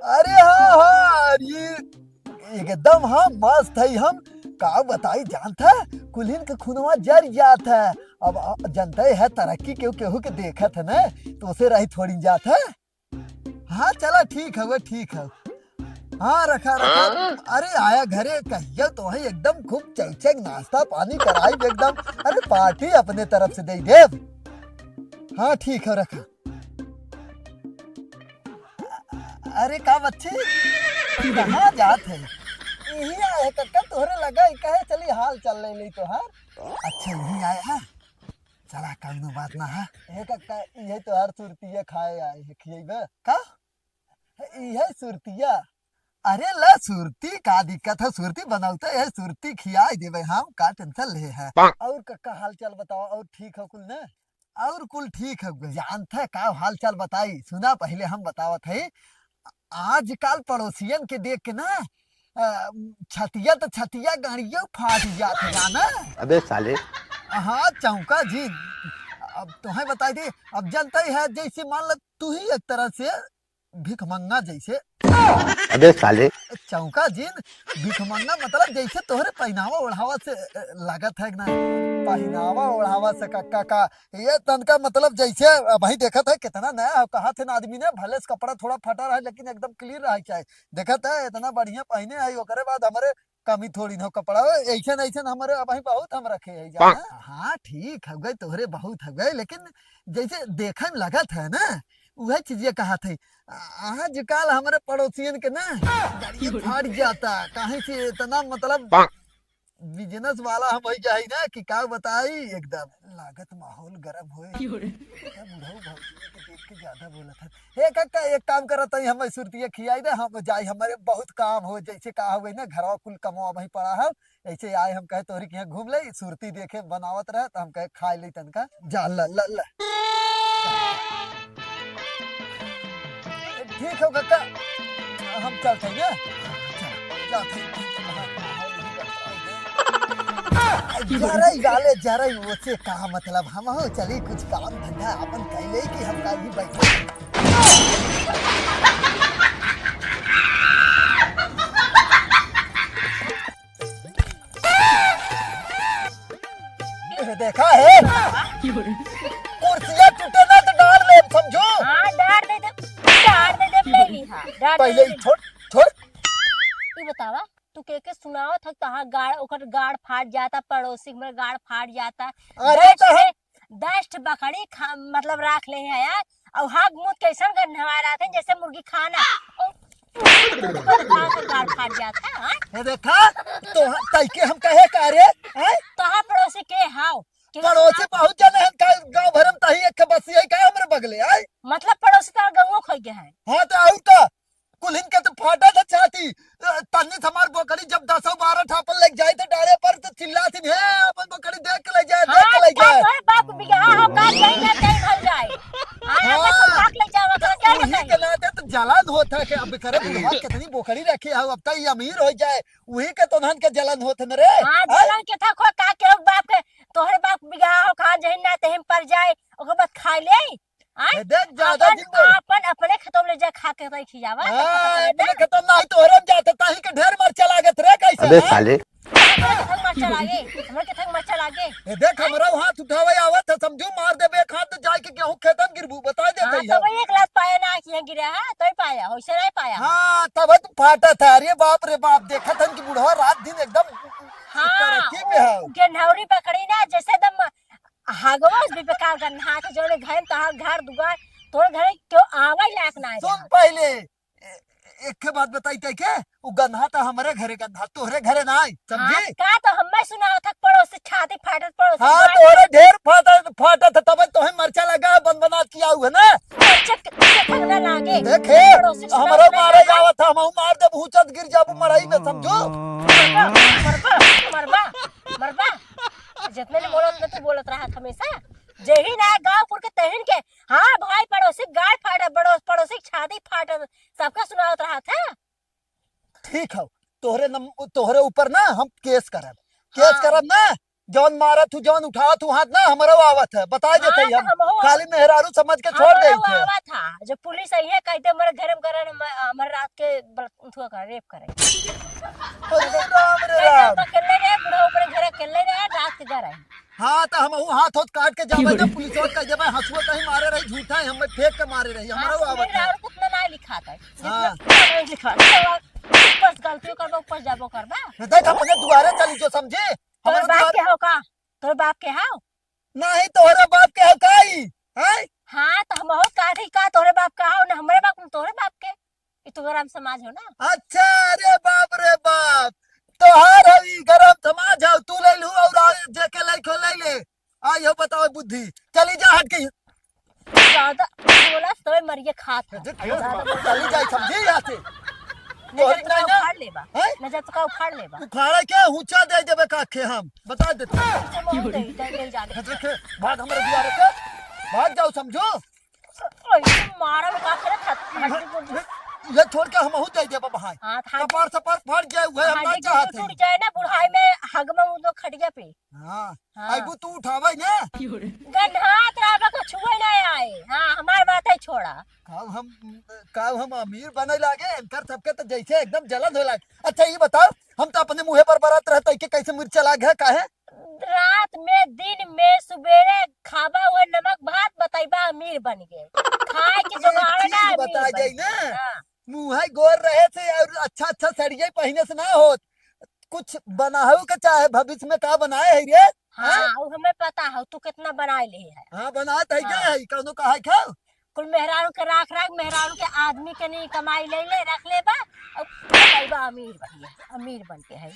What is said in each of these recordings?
अरे हाँ हाँ, ये एकदम हाँ मस्त है। हम का बताई जानता कुलीन के खुनवा जर जात है। अब जनता है तरक्की केहू केहू के देखत है ना, तो उसे रही थोड़ी जात है। हाँ चला ठीक है वो ठीक है। हाँ रखा रखा। अरे आया घरे कहियो तो है एकदम खूब चैचक नाश्ता पानी कराई एकदम। अरे पार्टी अपने तरफ से दे देव। हाँ ठीक है रखा। अरे का बच्चे कहाँ जात है? यही आए कक्का तोहरे लगा कहे चली हाल चल रही तो हाँ। अच्छा यही आए है, चला कौनो बात ना है। हे कक्का ये तो हर सुरतिया खाए आए है खिएबे का? ये सुरतिया। अरे ला सुरती का दिक्कत है, सुरती बनाते है सुरती खियाई देवे हम का टेंशन ले है। और कक्का हाल चाल बताओ और ठीक है कुल ना? और कुल ठीक है। जानते है का हाल चाल बताई सुना पहले हम बतावत है। आजकल पड़ोसियन के देख के ना छतिया तो छतिया गाड़ियों फाट जात है जाना। अबे साले। हाँ चौका जी। अब तुम्हें बताई थी। अब जनता ही है जैसे मान लो तू ही एक तरह से भिखमंगा जैसे। अबे साले। चौका जिन भिखमंगा मतलब जैसे तोहरे पहनावा ओढ़ावा से लागत है ना। पहनावा ओढ़ावा से कक्का का ये तन का मतलब जैसे भाई देखा था कितना नया कहा थे ना आदमी ने भले से कपड़ा थोड़ा फटा रहा है लेकिन एकदम क्लियर रहा चाहे। देखा था इतना बढ़िया पहने आई ओकरे बाद हमारे कमी थोड़ी ना कपड़ा ऐसे ऐसे हमारे अभी बहुत हम रखे है जाना। हाँ ठीक है गए तोहरे बहुत है गए लेकिन जैसे देखने में लगा था ना वह चीजें कहा थे। आजकल हमारे पड़ोसियन के ना गाड़ियां फाट जाता कहीं से इतना मतलब बिजनेस वाला हम वही जाही ना कि का बताई एकदम लागत माहौल गरम होए। बुढ़ऊ भौजी के देख के ज्यादा बोला था। हे काका एक काम करत है हम सुरतिया खियाई दे हम जाई हमारे बहुत काम हो जैसे का हुए ना घरवा कुल कमवा वही पड़ा है। ऐसे आए हम कहे तोहरी के घूम ले सुरती देखे बनावत रहे तो हम कहे खाए ले तनका जा ल ठीक है काका हम चलते हैं जाते जरा गाले जरा वो का मतलब हम हो चली कुछ काम धंधा अपन कैले कि हम का भी बैठे। देखा है कुर्सियां टूटे ना तो डाल ले समझो। हाँ डार दे ले भी हाँ डार पहले ही छोड़ छोड़। ये बतावा तू के सुनावत है तहां गाड़ ओकर गाड़ फाट जाता पड़ोसी में गाड़ फाट जाता। अरे तो हम दस्ट बकरी मतलब राख ले है यार और हाथ मुंह कैसन करने वाला थे जैसे मुर्गी खाना गाड़ फाट जाता है। ये देखा तो तैके हम कहे का रे तहां पड़ोसी के हाव पड़ोसी बहुत जने हम का गांव भरम तही एक बसी है का हमरे बगले आई मतलब पड़ोसी तार गंगो खोई गए हैं। हाँ तो आउ का कुल इनके तो फाटा था छाती तन्नी समार बोकड़ी जब 10-12 ठापन लग जाए तो डाले पर तो चिल्लाती है अपन बोकड़ी देख के ले जाए देख के ले जाए। हां बाप बिगहा हो का जाई ना तई भल जाए। हां अपन सब भाग ले जावा कर क्या वही के नाते तो जलन होता है कि अब करे बुढ़वा कितनी बोकड़ी रखी है अब तई अमीर हो जाए वही के तो धन के जलन होत न रे। हां जलन के था खो का के बाप के तोहरे बाप बिगहा हो खा जही ना तही पर जाए ओकर बाद खा ले देख ज्यादा दिन अपन अपने खेतों ले जा खा के रखी जावा। हां अपने खेतों नहीं तोहरे जाते ताही के ढेर मरचा लागत रे कैसे। अबे साले मरचा लागे हमर के थक मरचा लागे। ए देख हमरा हाथ उठावे आवत है समझू मार देबे एक हाथ जाए के गेहूं खेतन गिरबू बता देते हां है। तब एक लात पाया ना कि गिरा है तोय पाया होइसे नहीं पाया। हां तब तो फाटा था अरे बाप रे बाप देखा था कि बुढ़वा रात दिन एकदम तरक्की में है। गेनहौरी पकड़ी ना जैसे दम हागवास भी बेकार करना हाथ जोड़े घर तहार घर दुगार तोर घरे क्यों आवे लायक ना है। सुन पहले एक के बात बताई थे के वो गन्हा था हमारे घरे गन्हा तोहरे घरे ना आई समझी। का तो हम्मे सुना था पड़ोसी छाती फाटत पड़ोसी। हां तोहरे ढेर फाटा था तब तोहे मरचा लगा बनबनात किया हुआ ना ना लागे देखे हमरा मारे जावा था हम मार दे भूचत गिर जाबू मड़ई में समझो। मरबा मरबा जितने ने बोलत न तू बोलत रहा हमेशा जेही ना गांव पुर के तहन के। हां भाई पड़ोसी गाड़ फाटा पड़ोसी छाती फाटा सबका सुनावत रहा था। ठीक है तोहरे ऊपर ना हम केस करब ना जौन मारा तू जौन उठा तू हाथ ना हमारा आवत है बता देते हम खाली मेहरारू समझ के छोड़ दे थे। आवा था जो पुलिस आई है कहते हमारे घर में हमारे रात के उठवा कर रेप करे अरे राम रे राम। अकेले रहे बुढ़ा ऊपर घर अकेले रहे रात के घर आई हाँ तो हम हाथ होत काट के जावे ना पुलिस और कह देबे हंसुआ कहीं मारे रही झूठा है हमें फेंक के मारे रही हमारा वो आवत है। और कितना ना लिखा था हाँ। जितना लिखा था बस गलती करबो ऊपर जाबो करबा देख अपने दुआरे चली जो समझे तोर हमारे बाप दुआरे के हो का तोर बाप के हाउ नहीं तोहरा बाप के हकाई है। हाँ तो हम हो काठी का तोरे बाप का हाउ ना हमरे बाप न तोरे बाप के ई तो गरम समाज हो ना। अच्छा अरे बाप रे बाप तोहार हवी गरम समाज है तू ले लू और जेके ले खो ले ले आई हो बताओ बुद्धि चली जा हट के ज्यादा बोला तो मरिए खात है चली जाए समझी यहाँ से नजर तो उखाड़ लेबा हैं? नजर तो का उखाड़ लेबा उखाड़ा क्या ऊंचा दे देबे काखे हम बता देते से मोह दे ले जाने देखे भाग हमारे दुआरे के भाग जाओ समझो ओए मारा में का करे था ये छोड़ के हम दे देबे भाई हां था कपार सपार फट जाए हुए हम ना चाहते टूट जाए ना बुढ़ाई में हगमा उदो खटिया पे हां हाँ। आइबू तू उठावे ना गन्हात राबा को छुए ना आए हां हमार बात है छोड़ा काव हम अमीर बने लागे इनकर सबके तो जैसे एकदम जलन हो लागे। अच्छा ये बताओ हम तो अपने मुंह पर बरात रहते कि कैसे मिर्च लाग है काहे रात में दिन में सवेरे खाबा हुआ नमक भात बताइबा अमीर बन गए खाए के जुगाड़ ना अमीर बता जाई बन ना हाँ। मुंह गोर रहे से और अच्छा अच्छा सड़िया पहने से ना होत कुछ बनाहु के चाहे भविष्य में का बनाए है रे हाँ वो हमें पता है तू कितना बनाए ले है हाँ बनात है क्या हाँ। है कौनो कहा है खाओ कुल मेहरारू के राख मेहरारू के आदमी के नहीं कमाई ले रख ले बा और बताइबा अमीर बन के है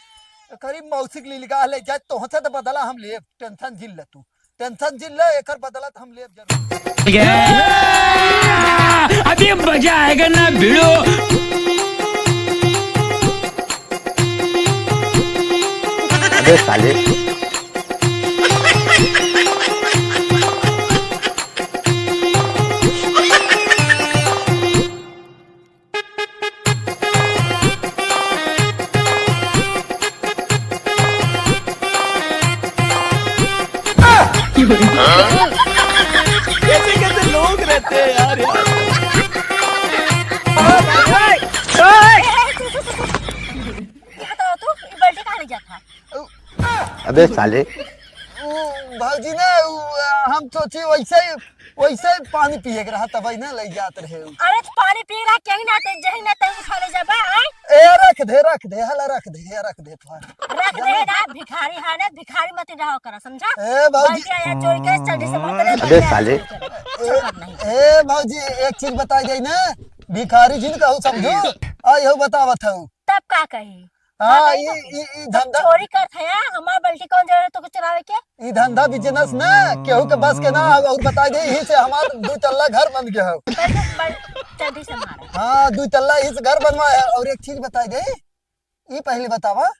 करीब मौसिक लिलगा ले जाए तो से तो बदला हम ले टेंशन झिल ले तू टेंशन झिल ले एकर बदला तो हम ले जरूर अभी मजा आएगा ना भिड़ो। अबे साले कैसे कैसे लोग रहते हैं यार बताओ तू ये बल्टी कहाँ ले जाता अबे साले भाजी ने हम सोचे वैसे ही पानी पिए के रहा तब ना ले जात रहे अरे तो पानी पी रहा कहीं ना ते जहीं ना ते उठा ले जाबा आए ए रख दे हला रख दे थोड़ा रख दे ना भिखारी है ना भिखारी मत रहो करा समझा ए भाजी बल्टी आया चोरी के चढ़ी से मत ले अबे साले ए भाजी एक चीज बताई जाई ना भिखारी जिन कहू समझो आई हो बतावत हूँ तब का कही हाँ ये धंधा चोरी कर थया हमार बल्टी कौन जरूरत तो चलावे के ये धंधा बिजनेस ना केहू के बस के ना और बताई दे यही से हमार 2 तल्ला घर बन गया हो चढ़ी से मारा हाँ 2 तल्ला इस घर बनवाया और एक चीज बताई दे ये पहले बतावा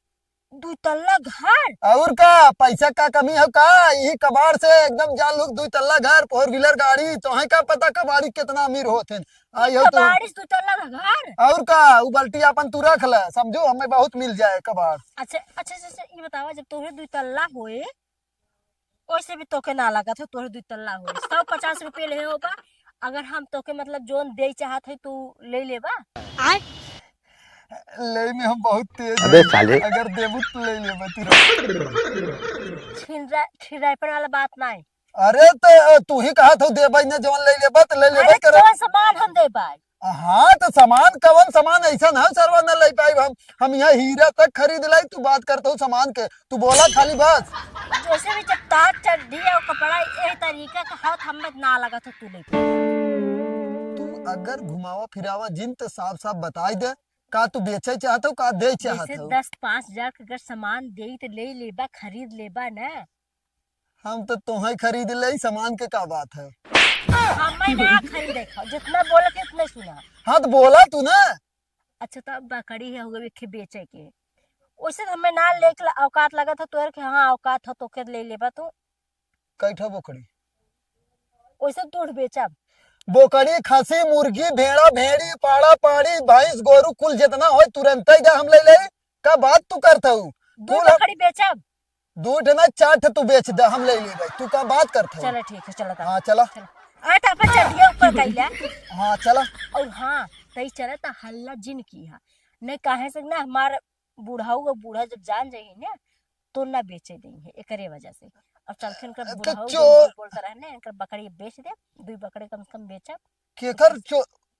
2 तल्ला घर और का पैसा का कमी है का यही कबाड़ से एकदम जान लोग 2 तल्ला घर 4 व्हीलर गाड़ी तो है का पता कबाड़ी कितना अमीर होते हैं आई हो तो बारिश 2 तल्ला घर और का वो बाल्टी अपन तू रख ले समझो हमें बहुत मिल जाए कबाड़ अच्छा ये बतावा जब तोहरे 2 तल्ला होए वैसे भी तोके ना लगा था तोहरे 2 तल्ला होए 150 रुपए ले होगा अगर हम तोके मतलब जोन दे चाहत है तू ले लेबा ले में हम बहुत तेज अबे हैं। साले अगर देबू तो ले ले तू छिरापन वाला बात ना है अरे तो तू ही कहा था देबई ने जवन ले लेबा तो ले लेबे अरे करे कौन सामान हम दे पाए हाँ तो सामान कवन सामान ऐसा ना सरवा न ले पाई हम यहाँ हीरा तक खरीद लाई तू बात करता हूँ सामान के तू बोला खाली बस जैसे भी जब तार चड्डी और कपड़ा ये तरीका का हाथ हमें ना लगा था तू ले तू अगर घुमावा फिरावा जिन तो साफ साफ बताई दे का तू बेचे चाहत हो का दे चाहत जैसे हो 10-5 हजार का अगर सामान दे तो ले लेबा खरीद लेबा ना हम तो तुम्हें खरीद ले सामान के का बात है हमें ना खरीदे जितना बोला के उतना सुना हाँ तो बोला तू ना अच्छा तो अब बकरी है हुए के बेचे के वैसे तो हमें ना लेके औकात लगा था तोर के हाँ औकात हो तो के ले लेबा तू कैठो बोकड़ी वैसे तोड़ बेचब बोकड़ी खसी मुर्गी भेड़ा भेड़ी पाड़ा पाड़ी भैंस गोरू कुल जितना हो तुरंत ही जा हम ले ले का बात तू करता हूँ दो बकरी बेचब 2 ना 4 तू बेच दे हम ले ले भाई तू का बात करता है चलो ठीक है चलो हाँ चला आठ अपन चढ़िया ऊपर कैला हाँ चला और हाँ तई चला था हल्ला जिन की है नहीं काहे से ना हमार बुढ़ाऊ का बूढ़ा जब जान जाही ना तो ना बेचे देंगे एकरे वजह से। अब चलके इनका तो बुढ़ाऊ बोलता रहे ना इनका बकरी बेच दे, 2 बकरे कम से कम बेचा।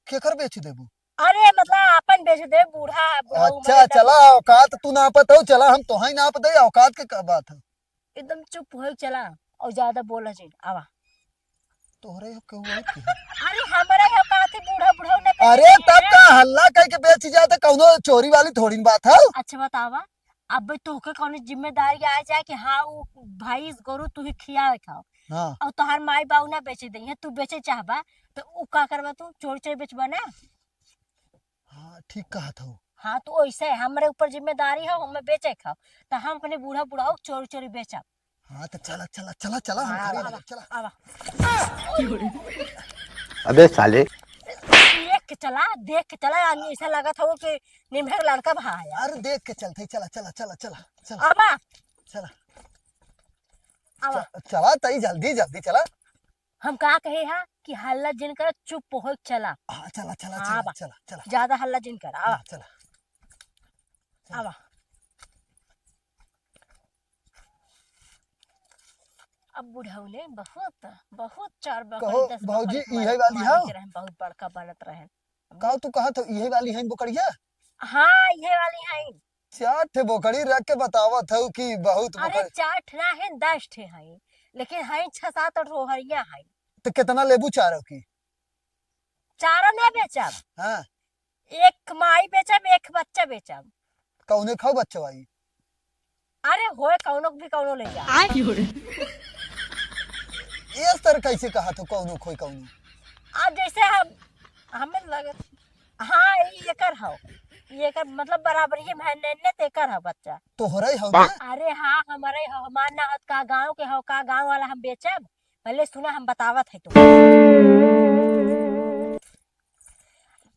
केकर बेच देबू? अरे मतलब अपन बेच दे बूढ़ा बुढ़ाऊ अच्छा चला, औकात तू नापत हो, चला हम तो ही नाप दे, औकात के का बात है। एकदम चुप हो चला और ज्यादा बोला जी आवा। तोहरे क्यों है कि? अरे हमारा यहाँ औकात है बूढ़ा बुढ़ाऊ ने अरे तब का हल्ला कह के बेच जाता, कौनो चोरी वाली थोड़ी न बात है। अच्छा बतावा अब तोहके कौन जिम्मेदारी आ जाए कि हाँ वो भाई इस गोरु तू ही खिया खाओ हाँ और तोहार माई बाऊ ना बेचे दी तू बेचे चाहबा तो उ का करबा तू चोरी चोरी बेचबा ना। हाँ ठीक कहा था। हाँ तो ऐसे हमारे ऊपर जिम्मेदारी है हमें बेचे खाओ तो हम अपने बूढ़ा बुढ़ाऊ चोरी चोरी बेचब। हाँ तो चला चला चला चला हम हाँ, खरीद आवा, लें, चला। आवा। अबे साले देख के चला ऐसा लगा था वो कि निम्हे का लड़का भाई है। अरे देख के चलते, चला चला चला चला चला आवा चला आवा। चला तई, जल्दी जल्दी चला। हम कहा कहे हा कि हल्ला जिन कर चुप हो चला। हाँ चला चला हाँ, चला बा। चला चला ज्यादा हल्ला जिन कर आवा हाँ, चला। आवा। अब बुढ़ऊ ने बहुत बहुत चार कहो, बकरी 10 भौजी, बकरी इहे वाली है? रहे बहुत बड़का बनत रहे। कहा तू कहा तो यही वाली है बोकड़िया? हाँ ये वाली है। 4 ठे बोकड़ी रख के बतावत हो कि बहुत अरे बोकड़ी। 4 ठे है 10 ठे है लेकिन है 6-7 रोहरिया है। तो कितना लेबू चारों की? चारा नहीं बेचब, हाँ एक माई बेचब एक बच्चा बेचब। कौने खाओ बच्चो आई? अरे होए कौनो भी कौनो ले जा। ये स्तर कैसे कहा तो कौनो खोई कौनो? अब जैसे हम हमें लगे हाँ ये कर हो ये कर मतलब बराबर ही महीने ते कर हो बच्चा तोहरे हो ना? अरे हाँ हमारे हो हमार ना हत का गांव के हो का गांव वाला हम बेचब। पहले सुना हम बतावत है तो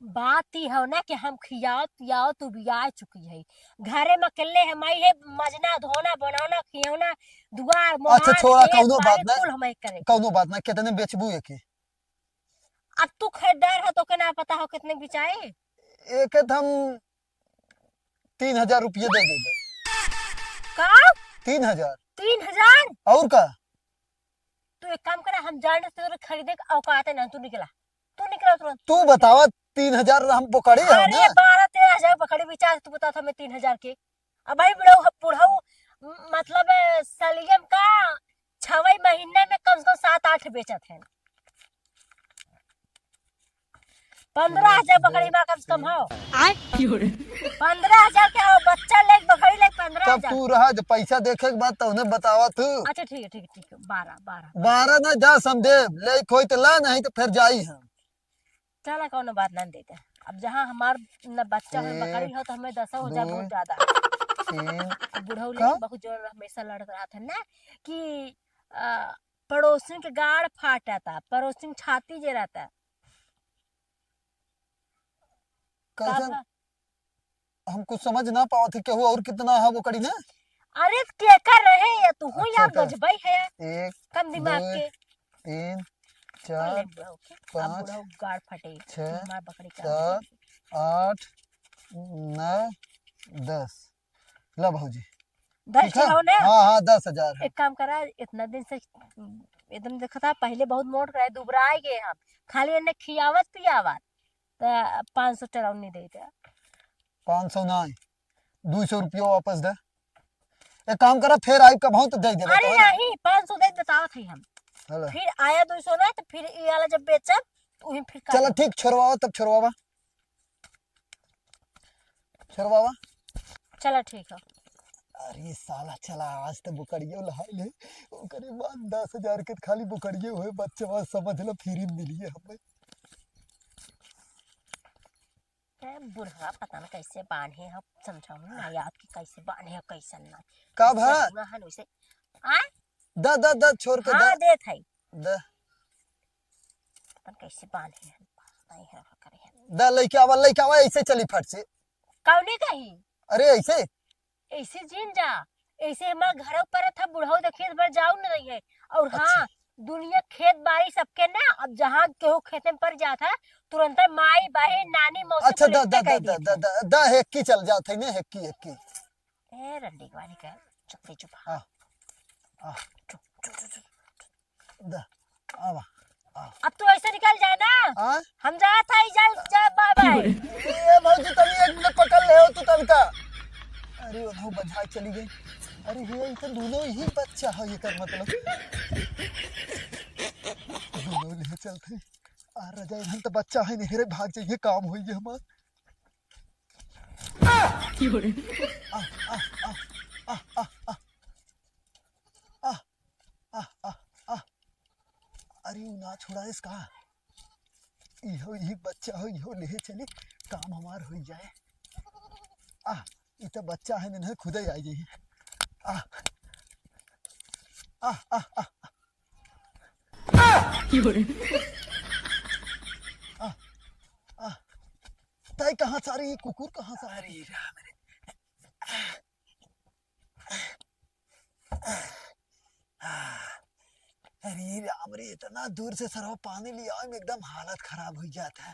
बात ही हो ना कि हम खियाओ पियाओ तू बिया चुकी है घरे में अकेले हमारी है मजना धोना बनाना खियौना दुआर मोहार अच्छा छोड़ा, खेत कौनो बात बाड़ी ना, कुल हमें करे। कौनो बात ना, कितने बेचबू एक? अब तू खरीदार है तो के ना पता हो कितने बिचाए। एक हम 3000 रुपये दे देंगे। का 3000? 3000? और का? तू एक काम करा हम जाने से तो खरीदे का औकात है ना तू निकला तुरंत। तू बतावा 3000 हम बोकड़ी है अरे ना? 12-13 हजार बकरी बिचा तू बता था मैं 3000 के। अब भाई बुढ़ऊ मतलब सलियम का 6 महीने में कम से कम 7-8 बेचत है। 15,000 बकरी में कम से कम हो 15,000 के हो बच्चा ले बकरी ले तब 15,000। तू रहा जो पैसा देखे के बाद तो उन्हें बतावा तू। अच्छा ठीक है 12 12 ना जा समझे ले कोई तो ला, नहीं तो फिर जाई हम। चला कौन बात ना देते। अब जहाँ हमार न बच्चा हो बकरी हो तो हमें 10,000 बहुत ज्यादा। 3 बुढ़ऊ का? ले बहुत जोर हमेशा लड़ रहा था ना कि पड़ोसियों के गाड़ फाटा था पड़ोसियों की छाती जे रहता कैसे? तब हम कुछ समझ ना पाओ थे केहू और कितना है बोकड़ी ना? अरे के कर रहे या तू हो अच्छा, या अच्छा। गजबई है 1 कम दिमाग 2 के। 3 कौन ले 4 बुढ़ऊ के? अब 5 बुढ़ऊ गाड़ फटे 6 हमार बकरी का 7 8 9 10। ला भाजी 10 ठीक है? हो ना। हाँ हाँ 10,000 है। एक काम करा इतना दिन से एकदम देखा था पहले बहुत मोट रहे दुबरा गए हम खाली इन्हें खियावत पियावत तो 500 चरौनी दे दे। 500 ना 200 रुपया वापस दे। एक काम करा फिर आई कब तो दे दे। अरे नहीं 500 दे बताओ थे हम हेलो फिर आया 200 ना तो फिर ये वाला जब बेचब तो वही फिर चलो ठीक, छोड़वावा तब छोड़वावा छोड़वावा। चलो ठीक है। अरे साला चला आज तो बुकड़ियो लहाई ले ओकरे बाद 10,000 के खाली बुकड़िए हुए बच्चे बस समझ लो फ्री मिलिए हमें। बुढ़वा पता ना कैसे बांधे हम समझाओ ना याद की कैसे बांधे कैसे ना कब है? हन वैसे आ द द द छोड़ के हाँ द दे थे द पर कैसे बांधे हैं नहीं है करे हैं द लइका आवा ऐसे चली फट से। कौने कही अरे ऐसे ऐसे जीन जा ऐसे हमारा घर ऊपर था बुढ़ाऊ देखिए बार जाओ ना रही है और हाँ अच्छा। दुनिया खेत बाड़ी सबके ना, अब जहाँ केहू खेते में पड़ जाता है तुरंत माई बहन नानी मौसी अच्छा दा दा तुरंते दा कह दा देत दा दा दा हेक्की चल जात है ने हेक्की हेक्की ए रंडी वाली का चुप चुप आ आ चुप चुप चुप चुप। दा आवा अब तू ऐसे निकल जाए ना, आ हम जा था जा बाय बाय। ए भौजी तनी एक मिनट पकड़ ले हो तू तनिका। अरे वो बधाई चली गई। अरे ये तो दोनों ही बच्चा है ये कर मतलब दोनों ले चलते आ रजा इधर तो बच्चा है नहीं रे भाग जाइए काम होई है हमार आ आ आ आ आ आ आ आ आ अरे ना छोड़ा इसका इहो ही बच्चा हो इहो ले चले काम हमार हो जाए। आ ये तो बच्चा है नहीं खुद ही आ जाइए। आ आ आ आ आ ताई कहाँ से आ रही है कुकुर कहाँ से आ रही है? अरे राम रे इतना दूर से सर पानी लिया एकदम हालत खराब हो जाता है।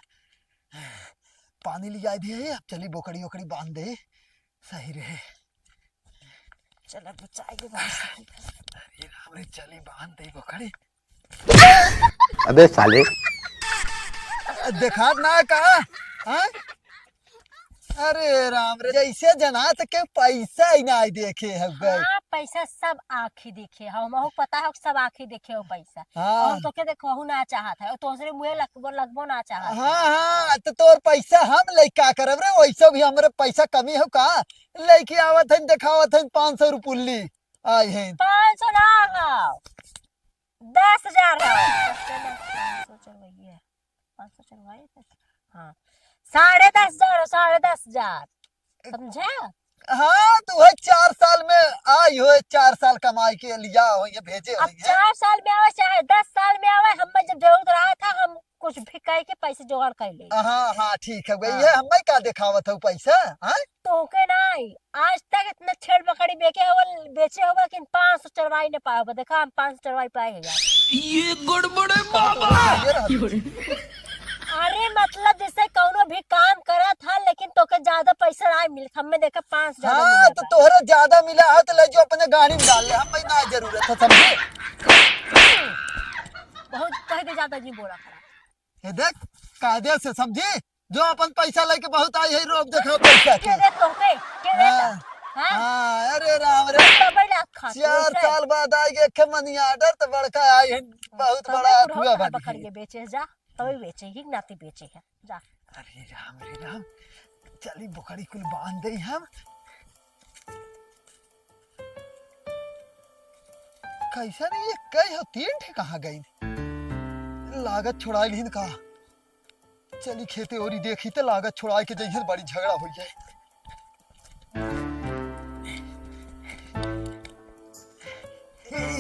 पानी लिया भी है अब चली बोकड़ी ओकड़ी बांध दे सही रहे। चल बचाएंगे भाई। अरे राम रे चली बांध दे बोकड़ी। अबे साले देखा ना कहा हाँ? अरे राम रे जैसे जना तो के पैसा ही ना देखे है हाँ पैसा सब आँखी देखे हम पता है सब आँखी देखे हो पैसा। हाँ और तो के देखो ना चाहत है तो मुँह लगबो ना चाहत। हाँ हाँ तो तोर पैसा हम लइका करब रे वैसे भी हमरे पैसा कमी हो का लइकी आवत है देखावत है 500 रुपये आई है 500 ना हो 10,000 है 500 चलवाइए 500 चलवाइए हाँ 10,500 10,500 समझे। हाँ तो है 4 साल में आई हो 4 साल कमाई के लिया हो ये भेजे हो अब 4 साल में आवे चाहे 10 साल में आवे हम जब जरूरत रहा था हम कुछ भी कह के पैसे जुगाड़ कर ले। हाँ हाँ ठीक है भैया ये हमें का दिखावत हो पैसा हाँ तो के नहीं आज तक इतना छेड़ बकरी बेचे होगा कि 500 चढ़वाई न पाए देखा हम 500 चढ़वाई पाए हैं ये गड़बड़ है बाबा। अरे मतलब जैसे कौनो भी काम करा था लेकिन तोके ज्यादा पैसा नहीं मिलत हमें देखा 5 हाँ तो तोहरा ज्यादा मिला है तो ले जो अपने गाड़ी में डाल ले हमें ना जरूरत है समझे। बहुत कह दे ज्यादा जी बोला खरा ये देख कायदे से समझी जो अपन पैसा लेके बहुत आई है रोब देखो पैसा के दे तोके के दे हां हाँ अरे राम रे 4 साल बाद आई के मनी ऑर्डर तो बड़का आई है बहुत बड़ा हुआ बन बकरी बेचे जा तभी बेचे ही नाती बेचे है जा। अरे राम चली बकरी कुल बांध दे हम कैसा नहीं ये कई हो 3 ठे कहाँ गई लागत छुड़ाई लीन का चली खेते और देखी तो लागत छुड़ाई के जैसे बड़ी झगड़ा हो जाए।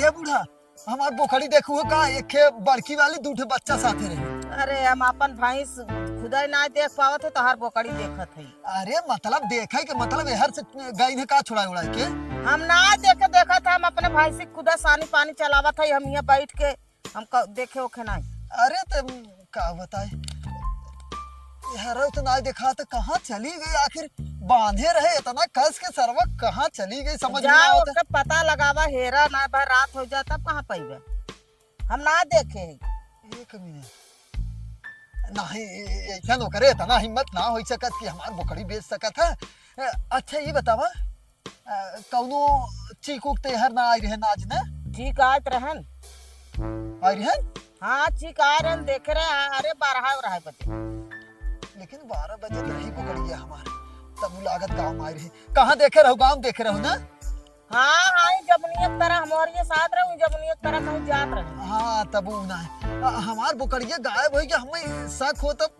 ये बूढ़ा हमार बोखड़ी देखू का एक बड़की वाली 2 ठे बच्चा साथे रहे। अरे हम अपन भैंस खुदा ना देख पावत है तो हर बोकड़ी देखत है। अरे मतलब देखे के मतलब हर से गई ने का छुड़ाई उड़ाई के हम ना देखे देखत हम अपने भैंस से खुदा सानी पानी चलावत है हम यहाँ बैठ के हम देखे ओखे नहीं। अरे तुम का बताए यार तो ना देखा तो कहाँ चली गई आखिर बांधे रहे इतना कस के सरवा कहाँ चली गई समझ में जाओ आता। पता लगावा हेरा ना भर रात हो जाए तब कहाँ पाइबे हम ना देखे है। एक मिनट नहीं ऐसा न करे इतना हिम्मत ना हो सकत कि हमार बोकड़ी बेच सकत है। अच्छा ये बतावा कौनो चीकू तेहर ना आई रहे नाज ने ठीक आत रहन आई रहे हाँ ठीक आ रहन देख रहे अरे 12 रहा बजे लेकिन 12 बजे तो नहीं बोकड़ी है हमारे तब लागत गाँव में आई रही कहाँ देखे रहो गाँव देखे रहो ना। हाँ हाँ जबनियत तरह हमारे साथ रहूं जबनियत तरह कहीं जात रहे। हाँ तब ना है हमार बोकड़िया गायब हो गया हमें शक हो तब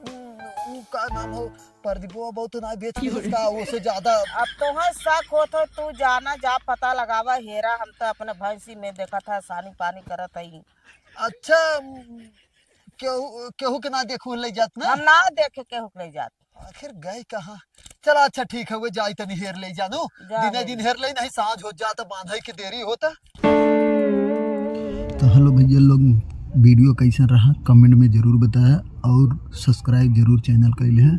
का नाम हो प्रदीपो बहुत ना बेच इसका वो से ज्यादा अब तो है शक हो तो तू जाना जा पता लगावा हेरा हम तो अपने भैंसी में देखा था सानी पानी करत है। अच्छा केहू के ना देखू ले जात ना हम ना देखे केहू ले जात आखिर गए कहाँ। चला अच्छा ठीक है वो जाई तनी हेर ले जानू दिने दिन हेर ले नहीं सांझ हो जाता बांधे की देरी होता। तो हेलो भैया भैया लोग वीडियो कैसा रहा कमेंट में ज़रूर बताया और सब्सक्राइब जरूर चैनल कैले है।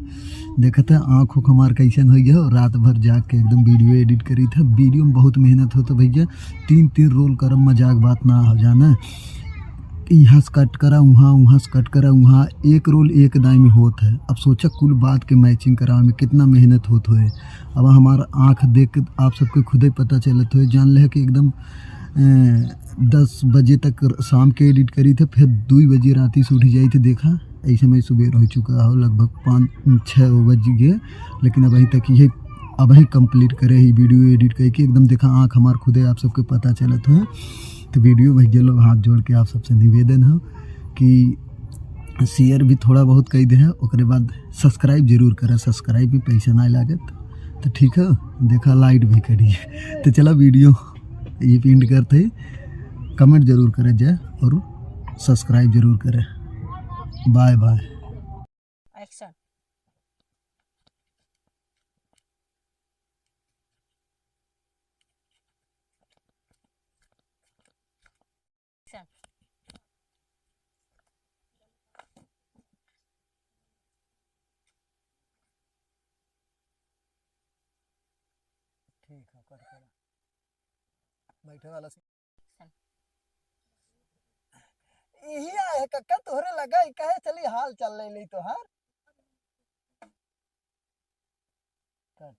देखा था आँख उख हमार कैसन हो गया, रात भर जाग के एकदम वीडियो एडिट करी था। वीडियो में बहुत मेहनत होता भैया, 3 रोल करम मजाक बात ना हो जाना, यहाँ से कट करा वहाँ से कट करा वहाँ, एक रोल एक दाई में होता है। अब सोचा कुल बात के मैचिंग करा में कितना मेहनत होता है। अब हमारा आँख देख के आप सबके खुद ही पता चलत हो, जान ले कि एकदम 10 बजे तक शाम के एडिट करी थे, फिर 2 बजे राती से उठ जाई थी। देखा ऐसे में सुबह हो चुका हो, लगभग 5-6 बज गए, लेकिन अब अभी तक ये अब ही कंप्लीट करे ही वीडियो एडिट करके एकदम। देखा आँख हमार खुद ही आप सबके पता चलत हो। तो वीडियो भैया लोग हाथ जोड़ के आप सबसे निवेदन हो कि शेयर भी थोड़ा बहुत कही दे है, उसके बाद सब्सक्राइब जरूर करें, सब्सक्राइब में पैसा ना लागत। तो ठीक है, देखा लाइट भी करिए। तो चला वीडियो ये पिंड करते ही कमेंट जरूर करें जाए और सब्सक्राइब जरूर करें। Bye bye. एक्शन। ठीक है, कर करा बैठे वाला से यही आए कक्का तोहरे लगा ही कहे चली हाल चल ले ली तोहार। कट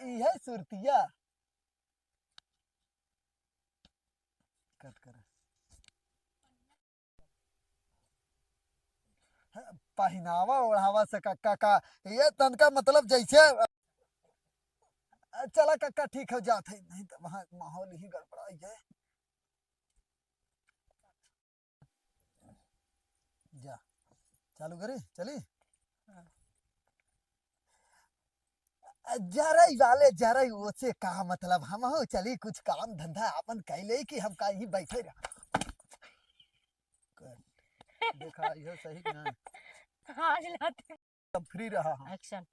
यही सुरतिया कट कर पहनावा ओढ़ावा से कक्का का ये तन का मतलब जैसे चला कक्का ठीक हो जात है, नहीं तो वहाँ माहौल ही गड़बड़ाई है। जा चालू करे चली जरा वाले जरा ओसे का मतलब हम हो चली कुछ काम धंधा अपन कैले कि हम कहीं बैठे रह। देखा यह सही कि ना हाँ जलाते। तब फ्री रहा हम। एक्शन।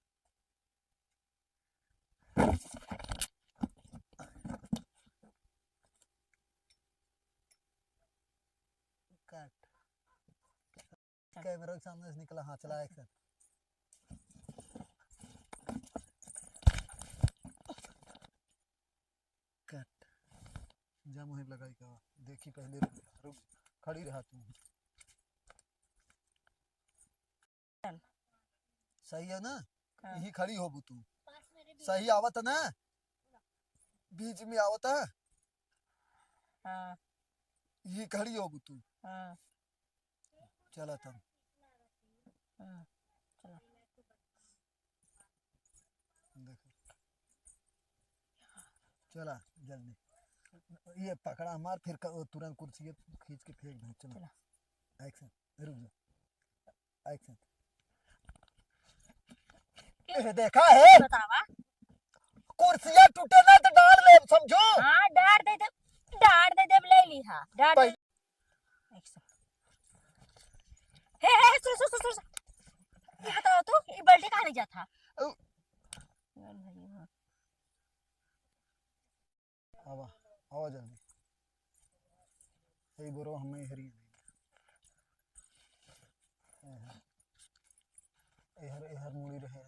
कट कैमरा के सामने से निकला, हाँ चला एक्शन। कट जा मुझे लगाई का देखी पहले रुक खड़ी रहा तू। सही है ना, यही खड़ी हो तू सही आवत है ना, बीच में आवत है। हाँ ये खड़ी हो तू। हाँ चला तब हाँ चलो। देखो चला जल्दी ये पकड़ा मार फिर तुरंत कुर्सी खींच के फेंक दो। चलो एक्शन, रुक जा एक्शन। देखा है बतावा। कुर्सियां टूटे ना तो डाल ले समझो। हाँ डार दे ले ली। हाँ डार दे। एक्शन। हे सुन ये बताओ तो ये बाल्टी कहाँ ले जाता? आवा आवा जल्दी सही बोलो हमें हरी हर मुड़ी रहे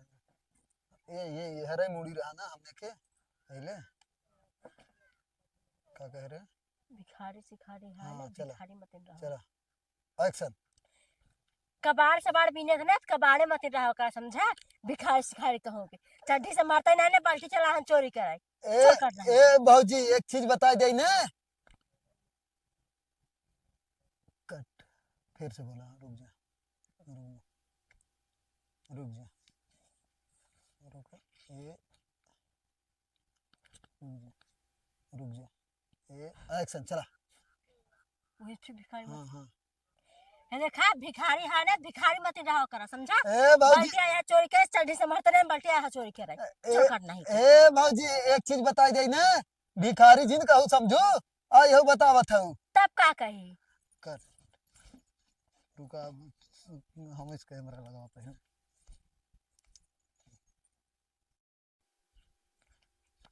ये हरे मुड़ी रहा ना हमने के पहले क्या कह रहे भिखारी सिखारी है हाँ, ना, चला भिखारी मत रहो। चला एक्शन। कबाड़ सबाड़ बीने थे ना तो कबाड़े मत रहो का समझा, भिखारी सिखारी कहोगे। चड्ढी से मारता ना बाल्टी चला हम चोरी कराई। ए भौजी एक चीज बता दे ना। कट फिर से बोला रुक जा रुक जा ये रुक जा ये एक्शन चला। वही फिर भिखारी हाँ हाँ है देखा, भिखारी है ना, भिखारी मत रहो करा समझा। ए भौजी बाल्टी आया चोरी करे, चड्ढी से मारता ना बाल्टी आया चोरी कराई। चल करना ही ए भौजी एक चीज बता दे ना, भिखारी जिन कहू समझो आई हो बतावत हूँ तब का कही। कर रुका हम इस कैमरा लगाते हैं।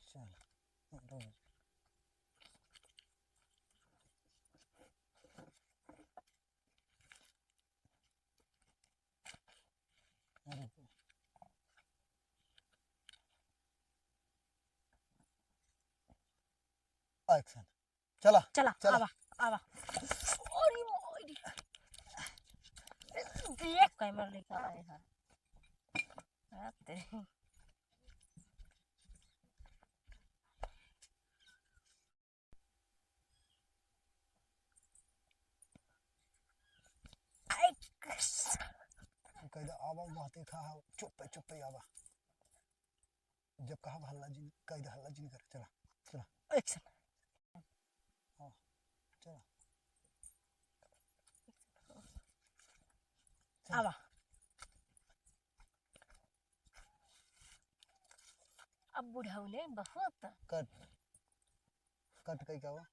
चल एक्शन चला चला चला। आवा आवा अरे मोरी देख कैमरा लेके आए हैं आते कहदा आवा बातें खा चुप पे आवा जब कहा हल्ला जी कहदा हल्ला जी नहीं कर चला चला एक्शन हाँ चला आवा अब बुढ़ाऊ ने बहुत कट कट कहीं क्या हुआ